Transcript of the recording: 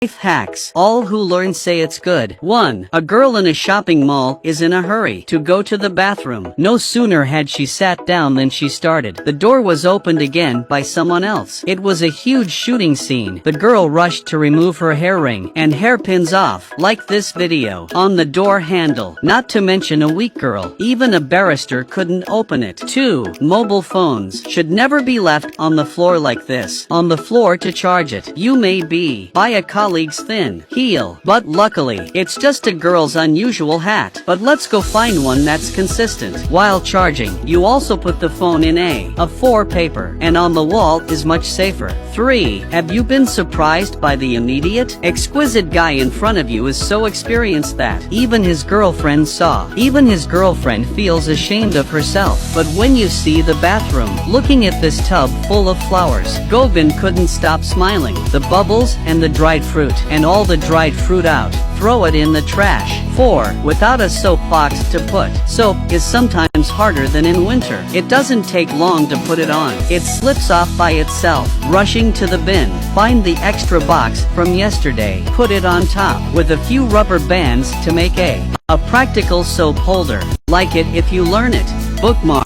Life hacks. All who learn say it's good. 1. A girl in a shopping mall is in a hurry to go to the bathroom. No sooner had she sat down than she started. The door was opened again by someone else. It was a huge shooting scene. The girl rushed to remove her hair ring and hairpins off, like this video, on the door handle. Not to mention a weak girl. Even a barrister couldn't open it. 2. Mobile phones should never be left on the floor like this. On the floor to charge it. You may be by a colleague's thin heel, but luckily, it's just a girl's unusual hat. But let's go find one that's consistent. While charging, you also put the phone in A4 paper, and on the wall is much safer. 3. Have you been surprised by the immediate, exquisite guy in front of you is so experienced that even his girlfriend feels ashamed of herself. But when you see the bathroom, looking at this tub full of flowers, Gobin couldn't stop smiling. The bubbles and the dried fruit, and all the dried fruit out. Throw it in the trash. 4. Without a soap box to put. Soap is sometimes harder than in winter. It doesn't take long to put it on. It slips off by itself. Rushing to the bin. Find the extra box from yesterday. Put it on top with a few rubber bands to make a practical soap holder. Like it if you learn it. Bookmark.